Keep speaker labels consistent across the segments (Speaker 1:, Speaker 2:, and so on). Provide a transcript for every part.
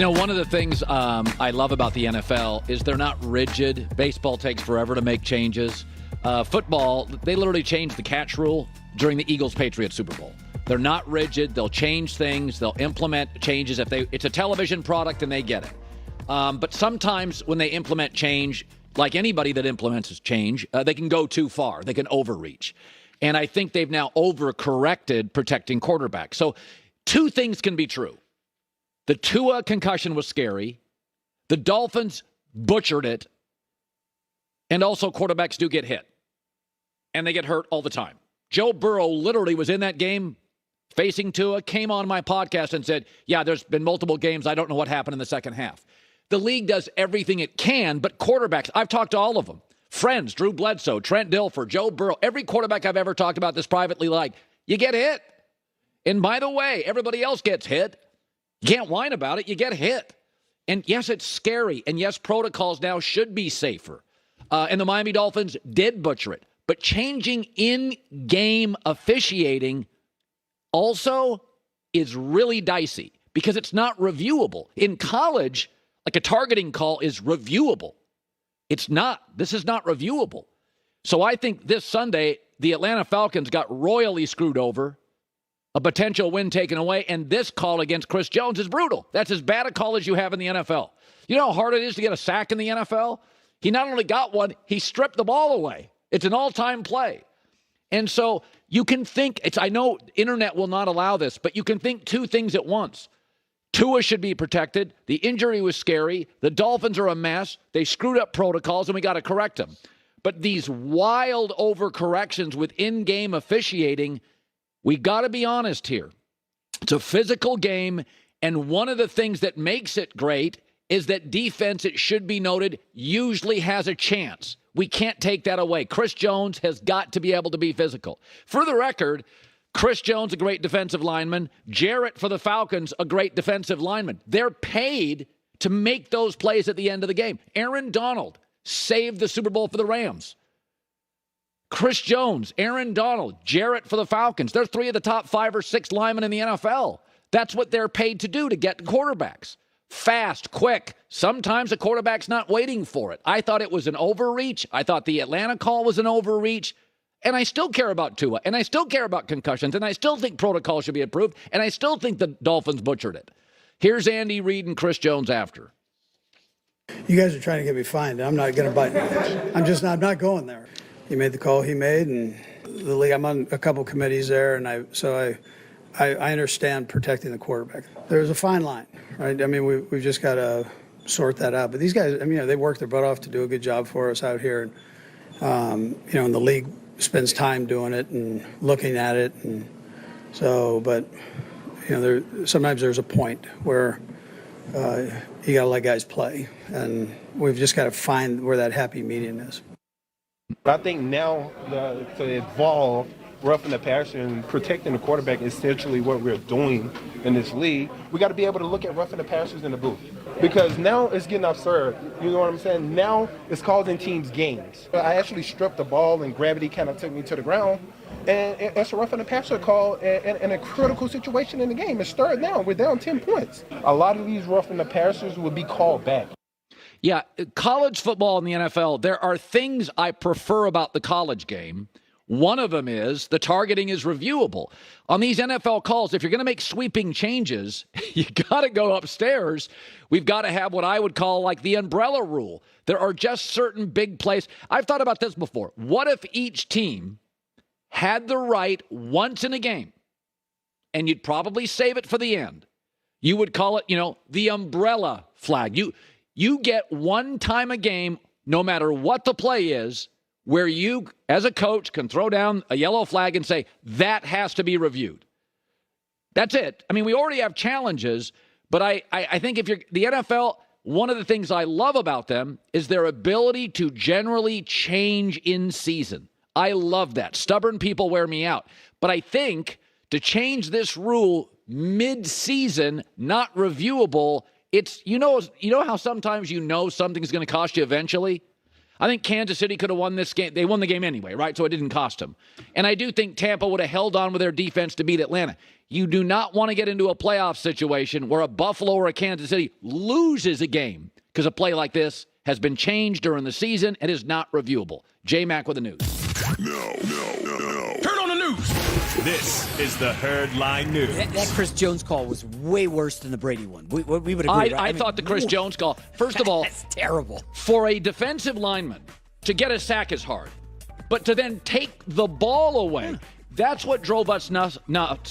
Speaker 1: One of the things I love about the NFL is they're not rigid. Baseball takes forever to make changes. Football, they literally changed the catch rule during the Eagles-Patriots Super Bowl. They're not rigid. They'll change things. They'll implement changes. It's a television product and they get it. But sometimes when they implement change, like anybody that implements change, they can go too far. They can overreach. And I think they've now overcorrected protecting quarterbacks. So two things can be true. The Tua concussion was scary. The Dolphins butchered it. And also quarterbacks do get hit. And they get hurt all the time. Joe Burrow literally was in that game facing Tua, came on my podcast and said, yeah, there's been multiple games. I don't know what happened in the second half. The league does everything it can, but quarterbacks, I've talked to all of them. Friends, Drew Bledsoe, Trent Dilfer, Joe Burrow, every quarterback I've ever talked about this privately, like, you get hit. And by the way, everybody else gets hit. You can't whine about it. You get hit. And yes, it's scary. And yes, protocols now should be safer. And the Miami Dolphins did butcher it. But changing in-game officiating also is really dicey because it's not reviewable. In college, like a targeting call is reviewable. It's not. This is not reviewable. So I think this Sunday, the Atlanta Falcons got royally screwed over. A potential win taken away, and this call against Chris Jones is brutal. That's as bad a call as you have in the NFL. You know how hard it is to get a sack in the NFL? He not only got one, he stripped the ball away. It's an all-time play. And so you can think, I know internet will not allow this, but you can think two things at once. Tua should be protected. The injury was scary. The Dolphins are a mess. They screwed up protocols, and we got to correct them. But these wild overcorrections with in-game officiating, we got to be honest here. It's a physical game, and one of the things that makes it great is that defense, it should be noted, usually has a chance. We can't take that away. Chris Jones has got to be able to be physical. For the record, Chris Jones, a great defensive lineman. Jarrett for the Falcons, a great defensive lineman. They're paid to make those plays at the end of the game. Aaron Donald saved the Super Bowl for the Rams. Chris Jones, Aaron Donald, Jarrett for the Falcons. They're three of the top 5 or 6 linemen in the NFL. That's what they're paid to do to get quarterbacks. Fast, quick. Sometimes a quarterback's not waiting for it. I thought it was an overreach. I thought the Atlanta call was an overreach. And I still care about Tua. And I still care about concussions. And I still think protocol should be approved. And I still think the Dolphins butchered it. Here's Andy Reid and Chris Jones after.
Speaker 2: You guys are trying to get me fined. I'm not going to bite. I'm not going there. He made the call he made, and the league. I'm on a couple committees there, and I understand protecting the quarterback. There's a fine line, right? I mean, we've just got to sort that out. But these guys, I mean, they work their butt off to do a good job for us out here, and and the league spends time doing it and looking at it, and so. But sometimes there's a point where you got to let guys play, and we've just got to find where that happy medium is.
Speaker 3: I think now to evolve roughing the passer and protecting the quarterback is essentially what we're doing in this league. We got to be able to look at roughing the passers in the booth because now it's getting absurd. You know what I'm saying? Now it's causing teams games. I actually stripped the ball and gravity kind of took me to the ground. And it's a roughing the passer call in a critical situation in the game. It's third down. We're down 10 points. A lot of these roughing the passers will be called back.
Speaker 1: Yeah, college football and the NFL, there are things I prefer about the college game. One of them is the targeting is reviewable. On these NFL calls, if you're going to make sweeping changes, you got to go upstairs. We've got to have what I would call like the umbrella rule. There are just certain big plays. I've thought about this before. What if each team had the right once in a game, and you'd probably save it for the end? You would call it, the umbrella flag. You get one time a game, no matter what the play is, where you, as a coach, can throw down a yellow flag and say, that has to be reviewed. That's it. I mean, we already have challenges, but I think if you're the NFL, one of the things I love about them is their ability to generally change in season. I love that. Stubborn people wear me out. But I think to change this rule mid-season, not reviewable, it's, how sometimes something's going to cost you eventually? I think Kansas City could have won this game. They won the game anyway, right? So it didn't cost them. And I do think Tampa would have held on with their defense to beat Atlanta. You do not want to get into a playoff situation where a Buffalo or a Kansas City loses a game because a play like this has been changed during the season and is not reviewable. J-Mac with the news.
Speaker 4: No. Turn on the news. This is the Herd Line News.
Speaker 5: That Chris Jones call was way worse than the Brady one. We would agree, right?
Speaker 1: I thought the Chris Jones call, first of all,
Speaker 5: that's terrible.
Speaker 1: For a defensive lineman, to get a sack is hard. But to then take the ball away, that's what drove us nuts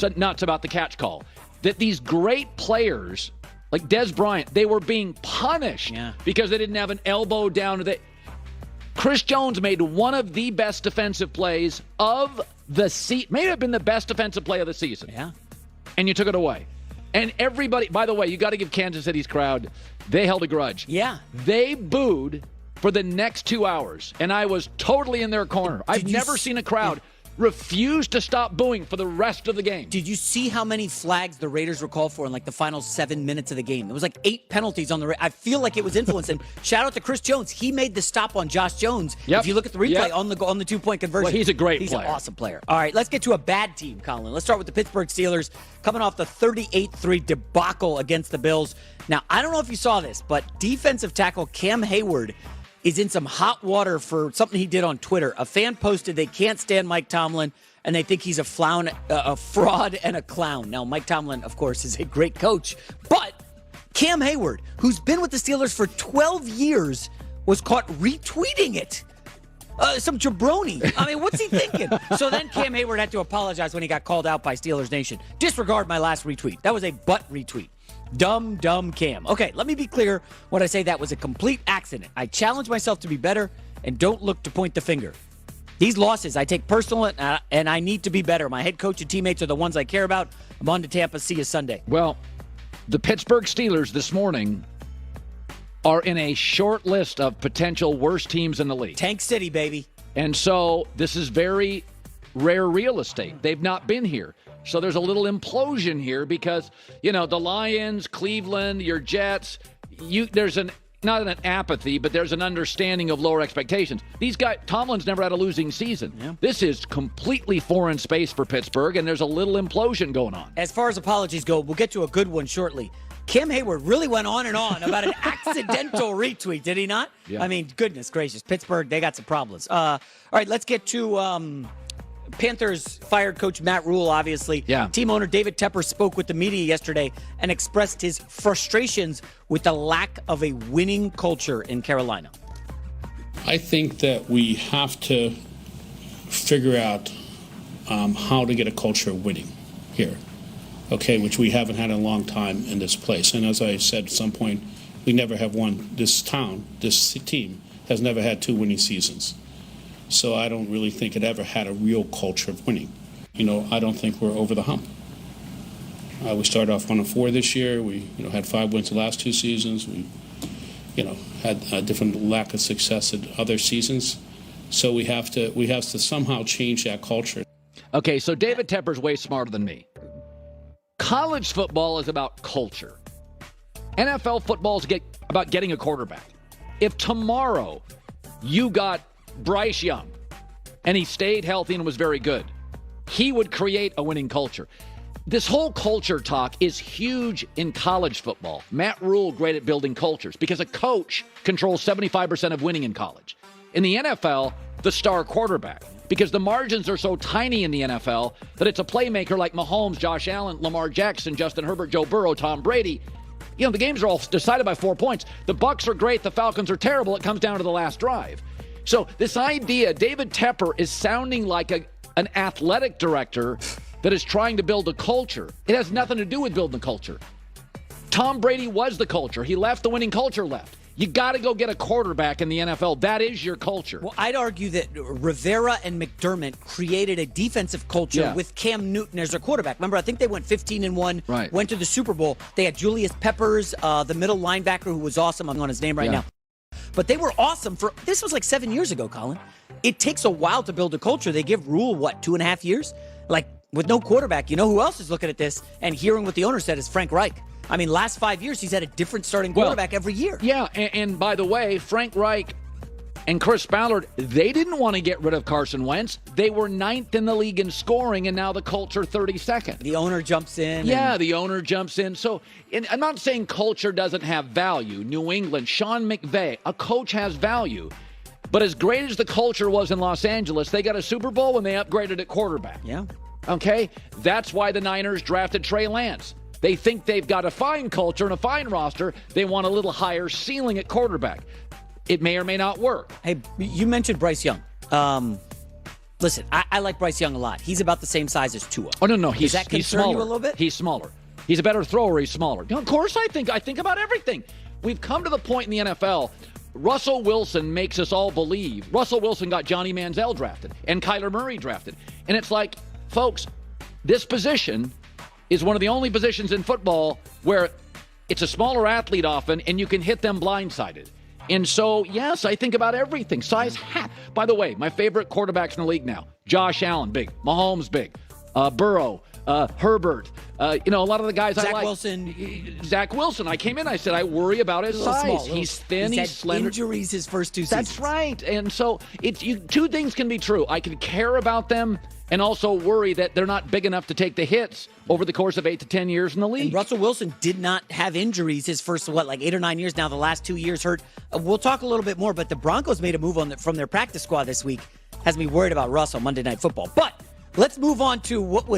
Speaker 1: about the catch call. That these great players, like Des Bryant, they were being punished because they didn't have an elbow down. Chris Jones made one of the best defensive plays of the season. May have been the best defensive play of the season.
Speaker 5: Yeah.
Speaker 1: And you took it away. And everybody, by the way, you got to give Kansas City's crowd, they held a grudge.
Speaker 5: Yeah.
Speaker 1: They booed for the next 2 hours, and I was totally in their corner. I've never seen a crowd refuse to stop booing for the rest of the game.
Speaker 5: Did you see how many flags the Raiders were called for in like the final 7 minutes of the game? There was like 8 penalties on the I feel like it was influenced. And shout out to Chris Jones. He made the stop on Josh Jones.
Speaker 1: Yep.
Speaker 5: If you look at the replay on the 2-point conversion.
Speaker 1: Well, he's a great
Speaker 5: player.
Speaker 1: He's
Speaker 5: an awesome player. All right, let's get to a bad team, Colin. Let's start with the Pittsburgh Steelers coming off the 38-3 debacle against the Bills. Now, I don't know if you saw this, but defensive tackle Cam Hayward is in some hot water for something he did on Twitter. A fan posted they can't stand Mike Tomlin, and they think he's a fraud and a clown. Now, Mike Tomlin, of course, is a great coach, but Cam Hayward, who's been with the Steelers for 12 years, was caught retweeting it. Some jabroni. I mean, what's he thinking? So then Cam Hayward had to apologize when he got called out by Steelers Nation. Disregard my last retweet. That was a butt retweet. Dumb Cam. Okay, let me be clear when I say that was a complete accident. I challenge myself to be better and don't look to point the finger. These losses I take personal, and I need to be better. My head coach and teammates are the ones I care about. I'm on to Tampa. See you Sunday.
Speaker 1: Well, the Pittsburgh Steelers this morning are in a short list of potential worst teams in the league.
Speaker 5: Tank City, baby.
Speaker 1: And so this is very rare real estate. They've not been here. So there's a little implosion here because, the Lions, Cleveland, your Jets, there's not an apathy, but there's an understanding of lower expectations. These guys, Tomlin's never had a losing season. Yeah. This is completely foreign space for Pittsburgh, and there's a little implosion going on.
Speaker 5: As far as apologies go, we'll get to a good one shortly. Cam Hayward really went on and on about an accidental retweet, did he not?
Speaker 1: Yeah.
Speaker 5: I mean, goodness gracious. Pittsburgh, they got some problems. All right, let's get to Panthers fired coach Matt Rule, obviously.
Speaker 1: Yeah.
Speaker 5: Team owner David Tepper spoke with the media yesterday and expressed his frustrations with the lack of a winning culture in Carolina.
Speaker 6: I think that we have to figure out how to get a culture of winning here, okay, which we haven't had in a long time in this place. And as I said at some point, we never have won. This team has never had 2 winning seasons. So I don't really think it ever had a real culture of winning. I don't think we're over the hump. We started off 1-4 this year. We, had 5 wins the last 2 seasons. We, had a different lack of success in other seasons. So we have to somehow change that culture.
Speaker 1: Okay, so David Tepper's way smarter than me. College football is about culture. NFL football is about getting a quarterback. If tomorrow you got Bryce Young and he stayed healthy and was very good, he would create a winning culture. This whole culture talk is huge in college football. Matt Rule, great at building cultures because a coach controls 75% of winning in college. In the NFL, the star quarterback, because the margins are so tiny in the NFL that it's a playmaker like Mahomes, Josh Allen, Lamar Jackson, Justin Herbert, Joe Burrow, Tom Brady. The games are all decided by 4 points. The Bucs are great. The Falcons are terrible. It comes down to the last drive. So this idea, David Tepper is sounding like an athletic director that is trying to build a culture. It has nothing to do with building a culture. Tom Brady was the culture. He left, the winning culture left. You got to go get a quarterback in the NFL. That is your culture.
Speaker 5: Well, I'd argue that Rivera and McDermott created a defensive culture with Cam Newton as their quarterback. Remember, I think they went 15-1, went to the Super Bowl. They had Julius Peppers, the middle linebacker, who was awesome. I'm on his name right now. But they were awesome this was like 7 years ago, Colin. It takes a while to build a culture. They give Rule, 2.5 years? Like, with no quarterback, you know who else is looking at this and hearing what the owner said is Frank Reich. I mean, last 5 years, he's had a different starting quarterback every year.
Speaker 1: Yeah, and by the way, Frank Reich And Chris Ballard, they didn't want to get rid of Carson Wentz. They were 9th in the league in scoring, and now the Colts are 32nd.
Speaker 5: The owner jumps in.
Speaker 1: Yeah, the owner jumps in. So I'm not saying culture doesn't have value. New England, Sean McVay, a coach has value. But as great as the culture was in Los Angeles, they got a Super Bowl when they upgraded at quarterback.
Speaker 5: Yeah.
Speaker 1: Okay? That's why the Niners drafted Trey Lance. They think they've got a fine culture and a fine roster. They want a little higher ceiling at quarterback. It may or may not work.
Speaker 5: Hey, you mentioned Bryce Young. Listen, I like Bryce Young a lot. He's about the same size as Tua.
Speaker 1: Oh, no.
Speaker 5: Does that concern
Speaker 1: smaller.
Speaker 5: you a little bit?
Speaker 1: He's smaller. He's a better thrower. He's smaller. Of course I think about everything. We've come to the point in the NFL, Russell Wilson makes us all believe. Russell Wilson got Johnny Manziel drafted and Kyler Murray drafted. And it's like, folks, this position is one of the only positions in football where it's a smaller athlete often and you can hit them blindsided. And so, yes, I think about everything. Size, by the way, my favorite quarterbacks in the league now, Josh Allen, big. Mahomes, big. Burrow, Herbert, a lot of the guys I like. Zach Wilson. I came in, I said, I worry about his size. He's thin, he's slender.
Speaker 5: Injuries his first 2 seasons.
Speaker 1: That's right. And so two things can be true. I can care about them and also worry that they're not big enough to take the hits over the course of 8 to 10 years in the league.
Speaker 5: And Russell Wilson did not have injuries his first, 8 or 9 years now. The last 2 years hurt. We'll talk a little bit more, but the Broncos made a move from their practice squad this week. Has me worried about Russell Monday Night Football. But let's move on to what was